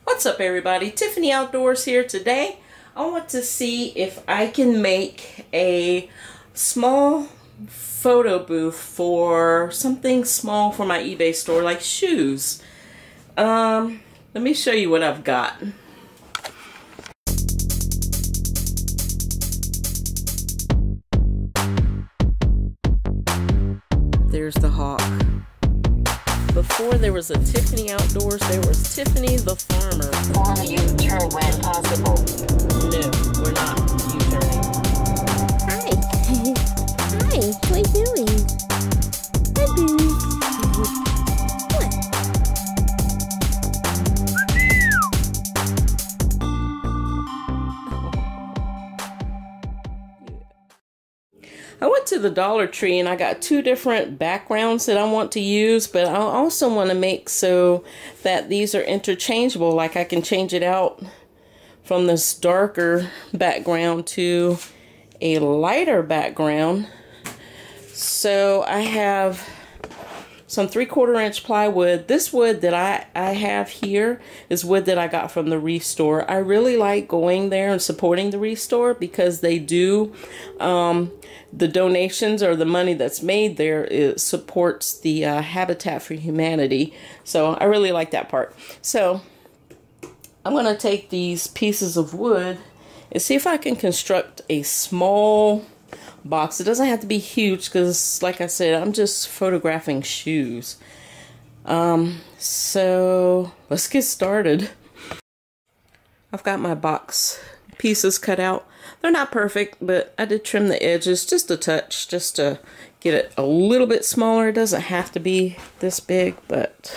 What's up everybody? Tiffany Outdoors here today. I want to see if I can make a small photo booth for something small for my eBay store like shoes. Let me show you what I've got. There's the hawk. Before there was a Tiffany Outdoors, there was Tiffany the Farmer. Only U-turn when possible. No, we're not U-turning. Hi. Hi, what are you doing? Hi, Boo. What? I went to the Dollar Tree and I got two different backgrounds that I want to use, but I also want to make so that these are interchangeable. Like I can change it out from this darker background to a lighter background. So I have some 3/4 inch plywood. This wood that I have here is wood that I got from the Reef Store. I really like going there and supporting the Reef Store because they do the donations or the money that's made there, it supports the Habitat for Humanity. So I really like that part. So I'm going to take these pieces of wood and see if I can construct a small box. It doesn't have to be huge because, like I said, I'm just photographing shoes. So let's get started. I've got my box pieces cut out. They're not perfect, but I did trim the edges just a touch, just to get it a little bit smaller. It doesn't have to be this big, but...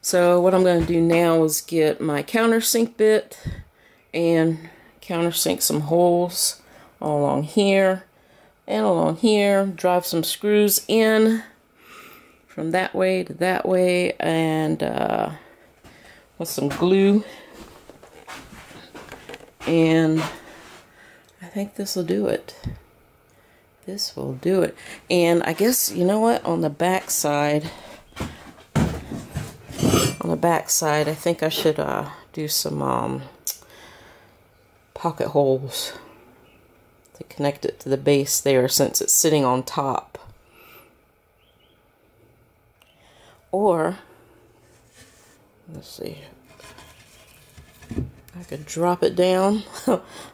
So what I'm going to do now is get my countersink bit and countersink some holes all along here and along here. Drive some screws in from that way to that way, and with some glue. And I think this will do it. This will do it. And I guess, you know what, on the back side, I think I should do some pocket holes to connect it to the base there since it's sitting on top. Or, let's see, I could drop it down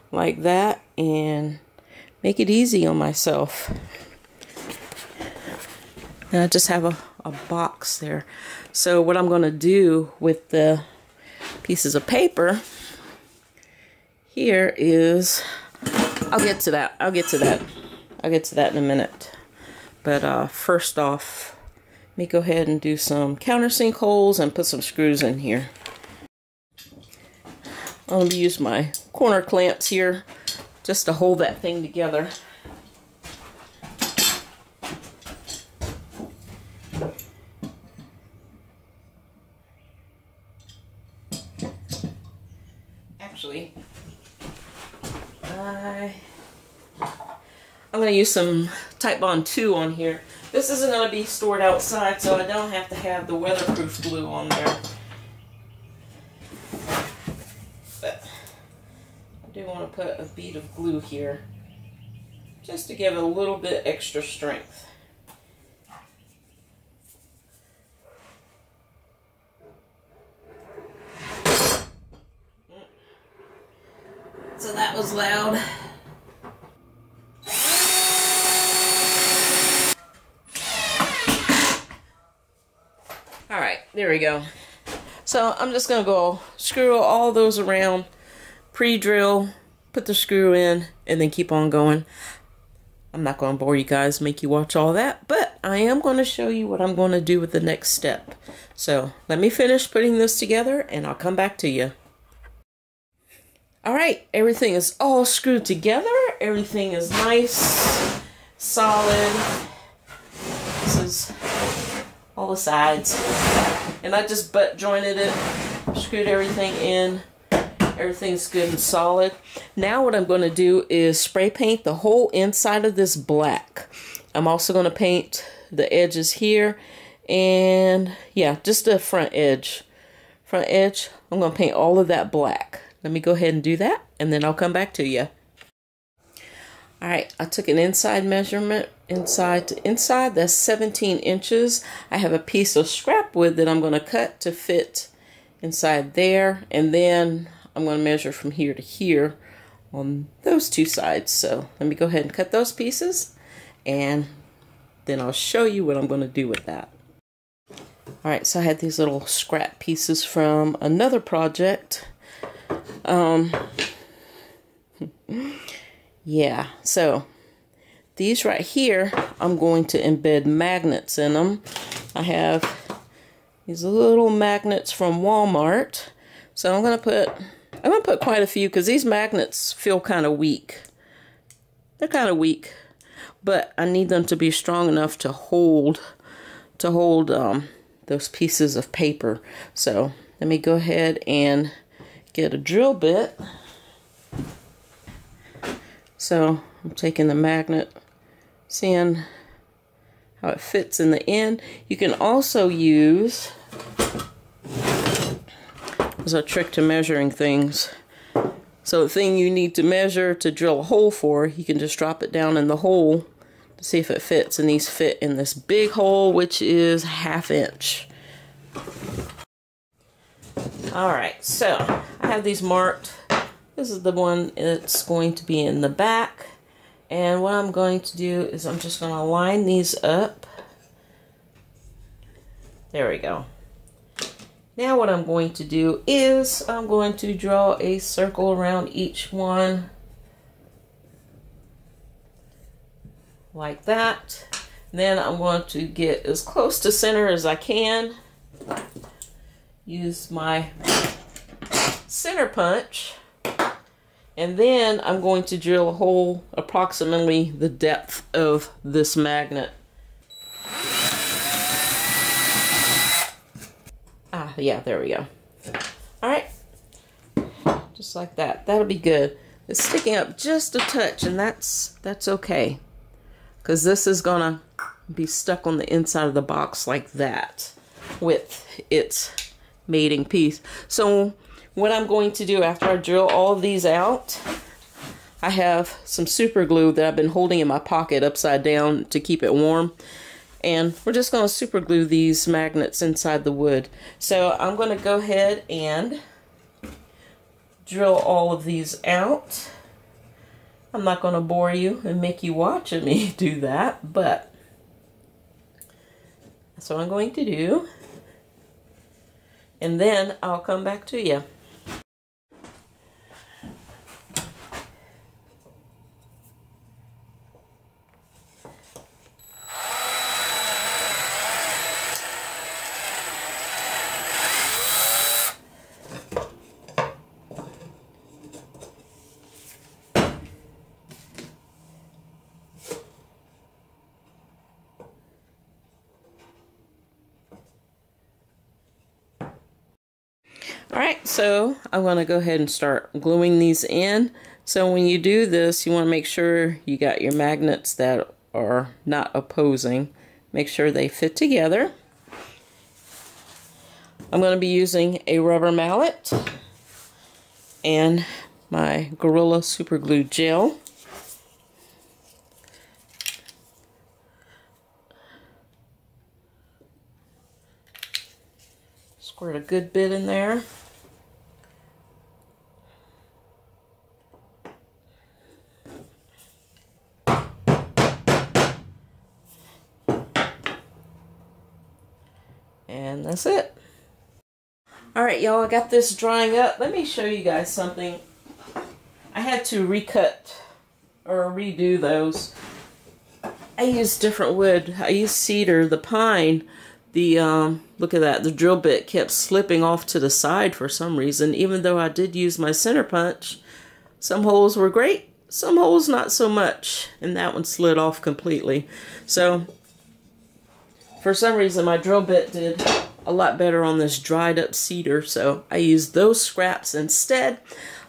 like that and make it easy on myself. And I just have a box there. So what I'm going to do with the pieces of paper here is, I'll get to that in a minute. But first off, let me go ahead and do some countersink holes and put some screws in here. I'm going to use my corner clamps here just to hold that thing together. Actually, I'm going to use some Titebond 2 on here. This isn't going to be stored outside, so I don't have to have the weatherproof glue on there. But I do want to put a bead of glue here just to give it a little bit extra strength. So that was loud. Alright, there we go. So I'm just going to go screw all those around, pre-drill, put the screw in, and then keep on going. I'm not going to bore you guys, make you watch all that, but I am going to show you what I'm going to do with the next step. So let me finish putting this together and I'll come back to you. Alright, everything is all screwed together. Everything is nice, solid. This is all the sides. And I just butt jointed it, screwed everything in. Everything's good and solid. Now what I'm going to do is spray paint the whole inside of this black. I'm also going to paint the edges here And yeah, just the front edge. Front edge, I'm going to paint all of that black. Let me go ahead and do that, and then I'll come back to you. Alright, I took an inside measurement, inside to inside, that's 17 inches. I have a piece of scrap wood that I'm going to cut to fit inside there, and then I'm going to measure from here to here on those two sides. So let me go ahead and cut those pieces, and then I'll show you what I'm going to do with that. Alright, so I had these little scrap pieces from another project. Yeah, so these right here, I'm going to embed magnets in them. I have these little magnets from Walmart. So I'm gonna put quite a few, because these magnets feel kind of weak. They're kind of weak, but I need them to be strong enough to hold those pieces of paper. So let me go ahead and get a drill bit. So I'm taking the magnet, seeing how it fits in the end. You can also use, as a trick to measuring things, so the thing you need to measure to drill a hole for, you can just drop it down in the hole to see if it fits. And these fit in this big hole, which is 1/2 inch. Alright, so I have these marked. This is the one that's going to be in the back. And what I'm going to do is I'm just going to line these up. There we go. Now what I'm going to do is I'm going to draw a circle around each one. Like that. Then I'm going to get as close to center as I can. Use my center punch. And then I'm going to drill a hole approximately the depth of this magnet. Ah, yeah, there we go. Alright. Just like that. That'll be good. It's sticking up just a touch, and that's okay. Because this is gonna be stuck on the inside of the box like that with its mating piece. So what I'm going to do after I drill all of these out, I have some super glue that I've been holding in my pocket upside down to keep it warm. And we're just going to super glue these magnets inside the wood. So I'm going to go ahead and drill all of these out. I'm not going to bore you and make you watch me do that, but that's what I'm going to do. And then I'll come back to you. Alright, so I'm going to go ahead and start gluing these in. So when you do this, you want to make sure you got your magnets that are not opposing. Make sure they fit together. I'm going to be using a rubber mallet and my Gorilla Super Glue Gel. Squirt a good bit in there. And that's it. Alright, y'all, I got this drying up. Let me show you guys something. I had to recut or redo those. I used different wood. I used cedar, the pine. Look at that, the drill bit kept slipping off to the side for some reason, even though I did use my center punch. Some holes were great, some holes not so much, and that one slid off completely. So, for some reason my drill bit did a lot better on this dried up cedar, so I used those scraps instead.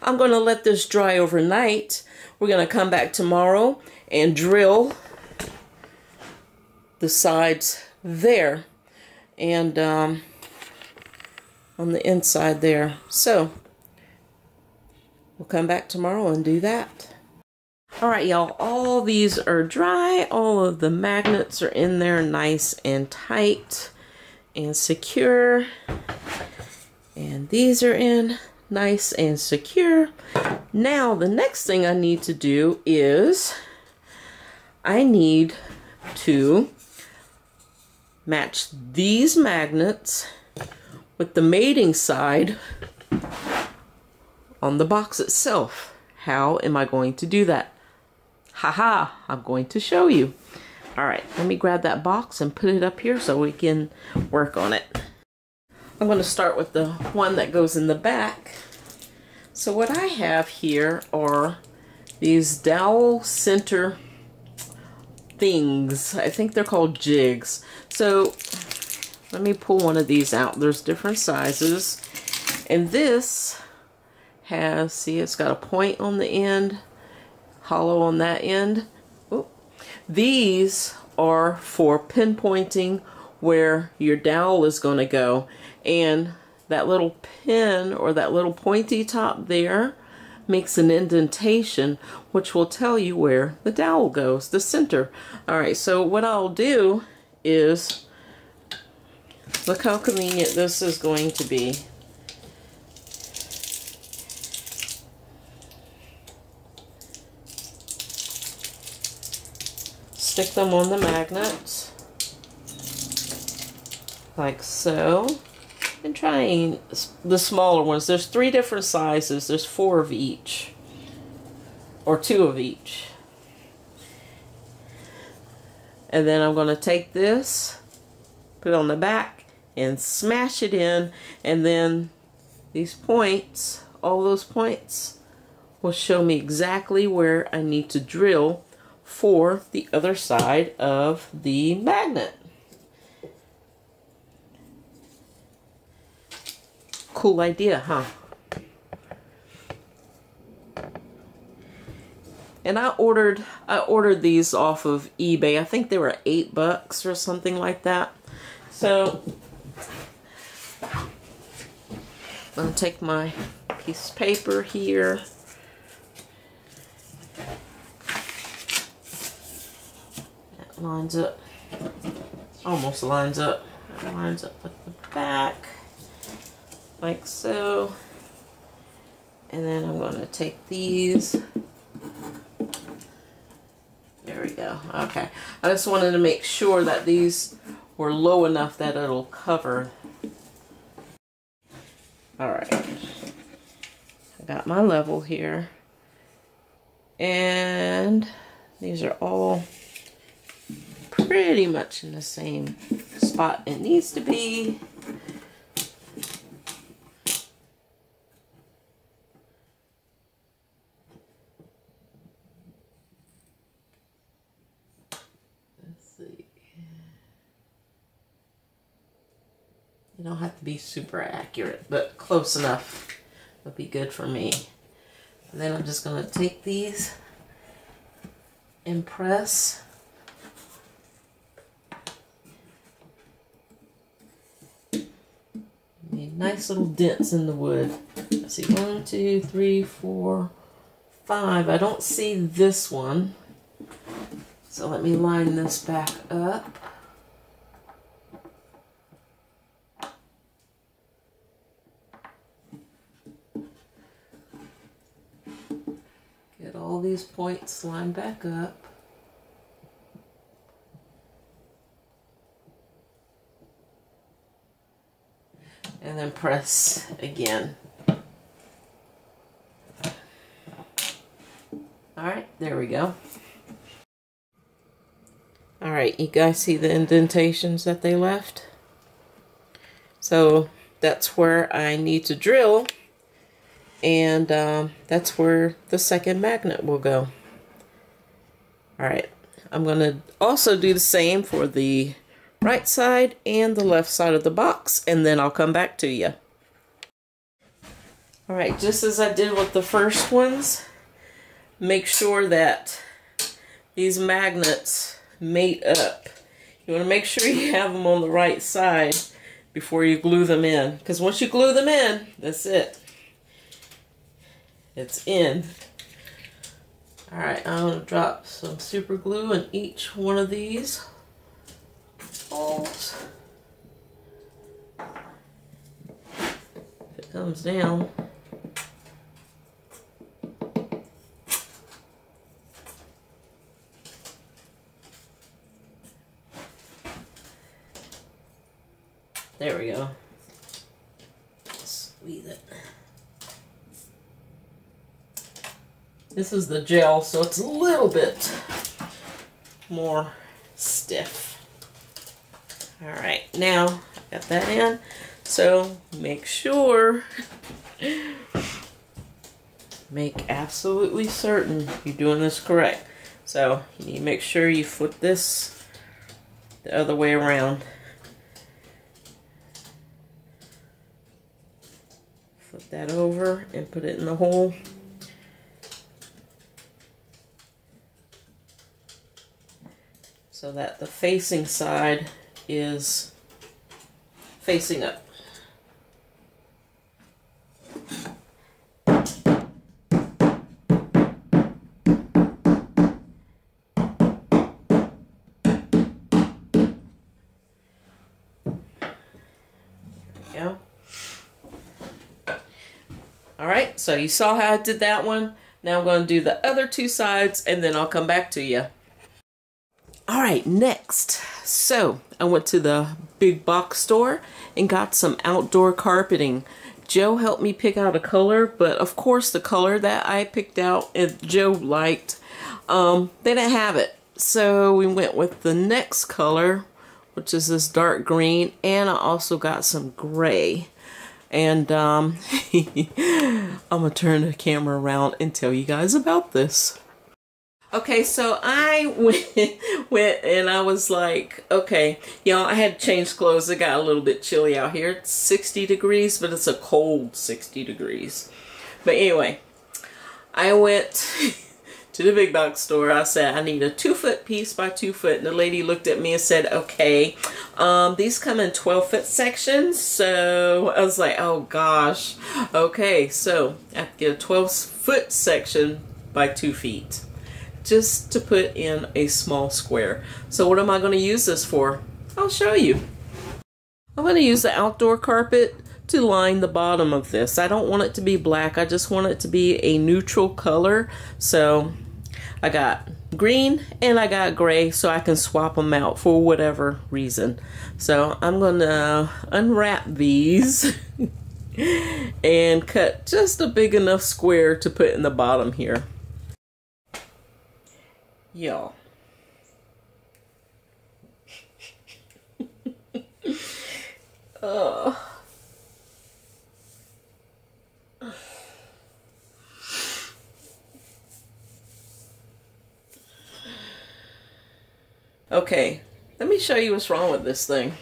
I'm going to let this dry overnight. We're going to come back tomorrow and drill the sides there. and on the inside there. So we'll come back tomorrow and do that. Alright y'all, all these are dry. All of the magnets are in there nice and tight and secure. And these are in nice and secure. Now the next thing I need to do is I need to match these magnets with the mating side on the box itself. How am I going to do that? Haha, I'm going to show you. Alright, let me grab that box and put it up here so we can work on it. I'm going to start with the one that goes in the back. So what I have here are these dowel center things. I think they're called jigs. So let me pull one of these out. There's different sizes. And this has, see, it's got a point on the end, hollow on that end. Ooh. These are for pinpointing where your dowel is going to go, and that little pin or that little pointy top there makes an indentation which will tell you where the dowel goes, the center. Alright, so what I'll do is, look how convenient this is going to be. Stick them on the magnets like so, and trying the smaller ones. There's 3 different sizes. There's 4 of each, or 2 of each. And then I'm going to take this, put it on the back, and smash it in, and then these points, all those points, will show me exactly where I need to drill for the other side of the magnet. Cool idea, huh? And I ordered these off of eBay. I think they were $8 or something like that. So I'm gonna take my piece of paper here. That lines up, almost lines up. That lines up with the back, like so. And then I'm going to take these. There we go. Okay. I just wanted to make sure that these were low enough that it'll cover. Alright. I got my level here. And these are all pretty much in the same spot it needs to be. You don't have to be super accurate, but close enough would be good for me. And then I'm just going to take these and press. Need nice little dents in the wood. Let's see, 1, 2, 3, 4, 5. I don't see this one. So let me line this back up. Get all these points lined back up. And then press again. Alright, there we go. Alright, you guys see the indentations that they left? So that's where I need to drill, and that's where the second magnet will go. Alright, I'm going to also do the same for the right side and the left side of the box, and then I'll come back to you. Alright, just as I did with the first ones, make sure that these magnets mate up. You want to make sure you have them on the right side, before you glue them in. Because once you glue them in, that's it. It's in. Alright, I'm going to drop some super glue in each one of these holes. If it comes down. There we go. Squeeze it. This is the gel, so it's a little bit more stiff. Alright, now I got that in. So make sure, make absolutely certain you're doing this correct. So you need to make sure you flip this the other way around. Flip that over and put it in the hole. So that the facing side is facing up. There we go. Alright, so you saw how I did that one. Now I'm going to do the other two sides and then I'll come back to you. Alright, next. So I went to the big box store and got some outdoor carpeting. Joe helped me pick out a color, but of course the color that I picked out and Joe liked, they didn't have it. So we went with the next color, which is this dark green, and I also got some gray. And I'm gonna turn the camera around and tell you guys about this. Okay, so I went and I was like, okay, y'all, I had to change clothes. It got a little bit chilly out here. It's 60 degrees, but it's a cold 60 degrees. But anyway, I went to the big box store. I said, I need a 2-foot piece by 2 foot. And the lady looked at me and said, okay, these come in 12-foot sections. So I was like, oh gosh. Okay, so I have to get a 12-foot section by 2 feet. Just to put in a small square. So what am I going to use this for? I'll show you. I'm going to use the outdoor carpet to line the bottom of this. I don't want it to be black. I just want it to be a neutral color. So I got green and I got gray so I can swap them out for whatever reason. So I'm going to unwrap these and cut just a big enough square to put in the bottom here. Y'all. Okay, let me show you what's wrong with this thing.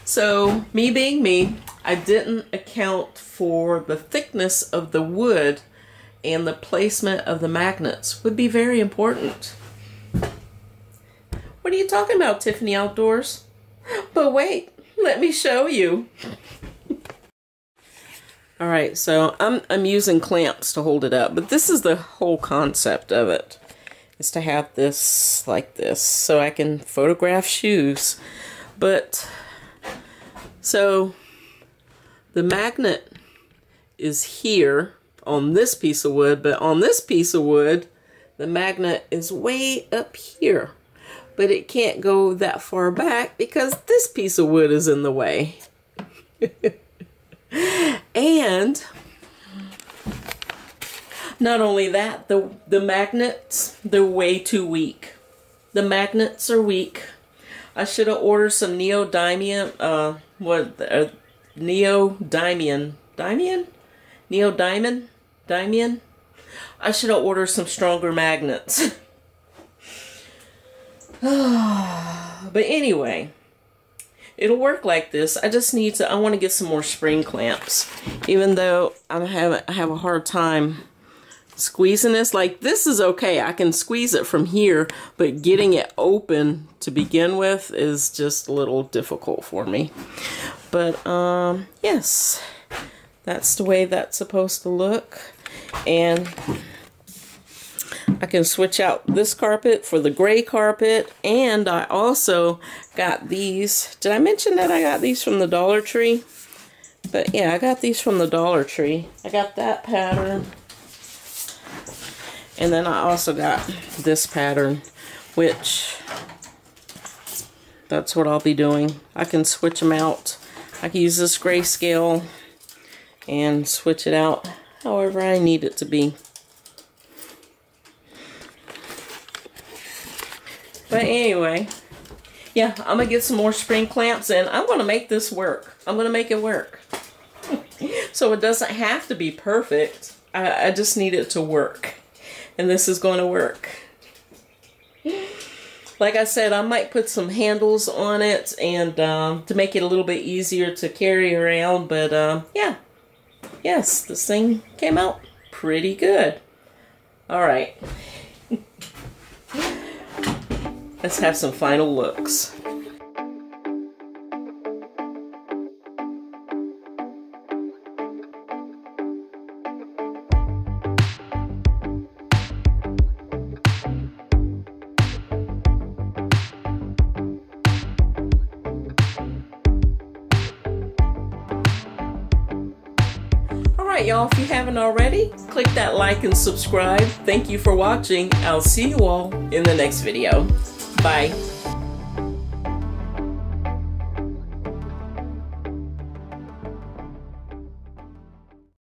So, me being me, I didn't account for the thickness of the wood, and the placement of the magnets would be very important. What are you talking about, Tiffany Outdoors? But wait, let me show you. Alright, so I'm using clamps to hold it up, but this is the whole concept of it. Is to have this like this so I can photograph shoes. But so the magnet is here on this piece of wood, but on this piece of wood the magnet is way up here, but it can't go that far back because this piece of wood is in the way. And not only that, the magnets, they're way too weak. The magnets are weak. I should have ordered some neodymium, neodymium? I should have ordered some stronger magnets. But anyway, it'll work like this. I just need to, I want to get some more spring clamps. Even though I have a hard time squeezing this, like this is okay. I can squeeze it from here, but getting it open to begin with is just a little difficult for me. But yes, that's the way that's supposed to look. And I can switch out this carpet for the gray carpet. And I also got these. Did I mention that I got these from the Dollar Tree? But yeah, I got these from the Dollar Tree. I got that pattern. And then I also got this pattern, which that's what I'll be doing. I can switch them out. I can use this grayscale and switch it out however I need it to be. But anyway, yeah, I'm going to get some more spring clamps and I'm going to make this work. I'm going to make it work. So it doesn't have to be perfect. I just need it to work. And this is going to work. Like I said, I might put some handles on it and to make it a little bit easier to carry around. But yeah, yes, this thing came out pretty good. All right. Let's have some final looks. Alright y'all, if you haven't already, click that like and subscribe. Thank you for watching. I'll see you all in the next video. Bye.